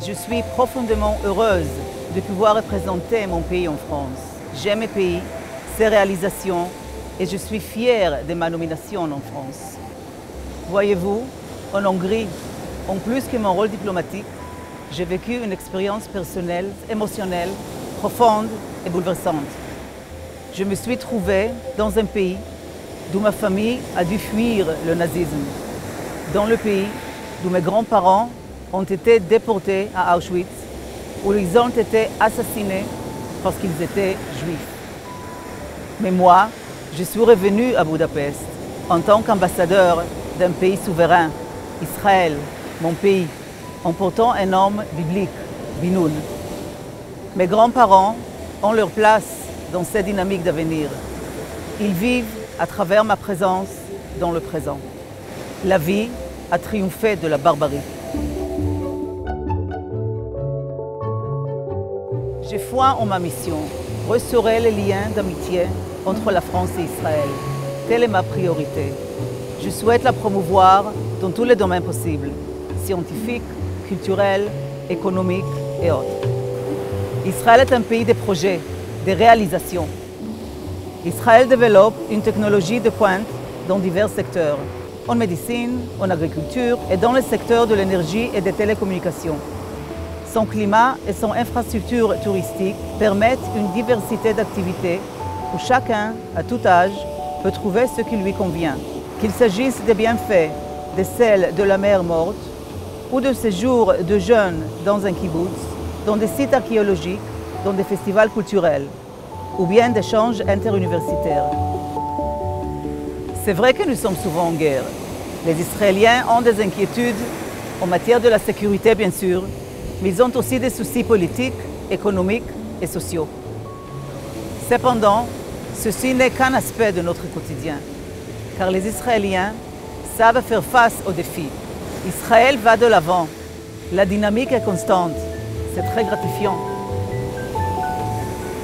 Je suis profondément heureuse de pouvoir représenter mon pays en France. J'aime mon pays, ses réalisations et je suis fière de ma nomination en France. Voyez-vous, en Hongrie, en plus que mon rôle diplomatique, j'ai vécu une expérience personnelle, émotionnelle, profonde et bouleversante. Je me suis trouvée dans un pays d'où ma famille a dû fuir le nazisme, dans le pays d'où mes grands-parents ont été déportés à Auschwitz, où ils ont été assassinés parce qu'ils étaient juifs. Mais moi, je suis revenue à Budapest en tant qu'ambassadeur d'un pays souverain, Israël, mon pays, en portant un nom biblique, Binoun. Mes grands-parents ont leur place dans cette dynamique d'avenir. Ils vivent à travers ma présence dans le présent. La vie a triomphé de la barbarie. J'ai foi en ma mission, restaurer les liens d'amitié entre la France et Israël. Telle est ma priorité. Je souhaite la promouvoir dans tous les domaines possibles, scientifiques, culturels, économiques et autres. Israël est un pays de projets, de réalisations. Israël développe une technologie de pointe dans divers secteurs, en médecine, en agriculture et dans le secteur de l'énergie et des télécommunications. Son climat et son infrastructure touristique permettent une diversité d'activités où chacun, à tout âge, peut trouver ce qui lui convient. Qu'il s'agisse des bienfaits de celle de la mer morte ou de séjours de jeunes dans un kibbutz, dans des sites archéologiques, dans des festivals culturels ou bien d'échanges interuniversitaires. C'est vrai que nous sommes souvent en guerre. Les Israéliens ont des inquiétudes en matière de la sécurité, bien sûr, mais ils ont aussi des soucis politiques, économiques et sociaux. Cependant, ceci n'est qu'un aspect de notre quotidien, car les Israéliens savent faire face aux défis. Israël va de l'avant. La dynamique est constante. C'est très gratifiant.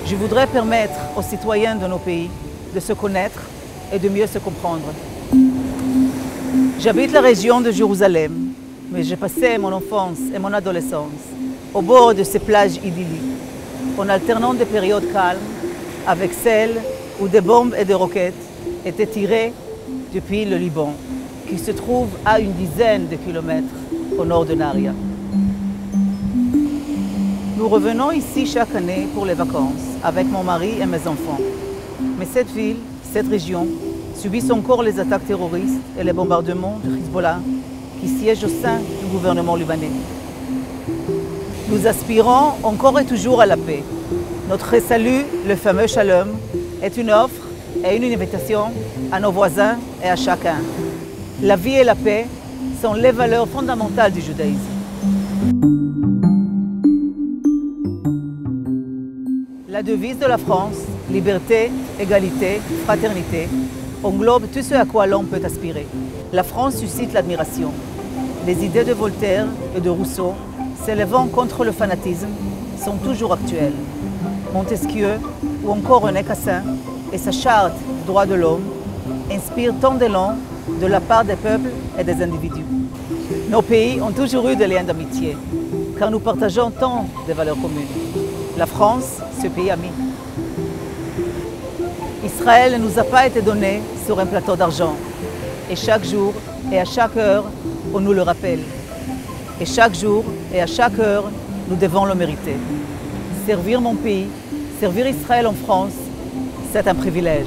Je voudrais permettre aux citoyens de nos pays de se connaître et de mieux se comprendre. J'habite la région de Jérusalem, mais j'ai passé mon enfance et mon adolescence au bord de ces plages idylliques, en alternant des périodes calmes avec celles où des bombes et des roquettes étaient tirées depuis le Liban, qui se trouve à une dizaine de kilomètres au nord de Nahariya. Nous revenons ici chaque année pour les vacances, avec mon mari et mes enfants. Mais cette ville, cette région, subissent encore les attaques terroristes et les bombardements de Hezbollah qui siègent au sein du gouvernement libanais. Nous aspirons encore et toujours à la paix. Notre salut, le fameux Shalom, est une offre et une invitation à nos voisins et à chacun. La vie et la paix sont les valeurs fondamentales du judaïsme. La devise de la France, liberté, égalité, fraternité, englobe tout ce à quoi l'homme peut aspirer. La France suscite l'admiration. Les idées de Voltaire et de Rousseau, s'élevant contre le fanatisme, sont toujours actuelles. Montesquieu ou encore René Cassin et sa charte des droits de l'homme inspirent tant d'élan de la part des peuples et des individus. Nos pays ont toujours eu des liens d'amitié, car nous partageons tant de valeurs communes. La France, ce pays ami. Israël ne nous a pas été donné sur un plateau d'argent. Et chaque jour et à chaque heure, on nous le rappelle. Et chaque jour et à chaque heure, nous devons le mériter. Servir mon pays, servir Israël en France, c'est un privilège.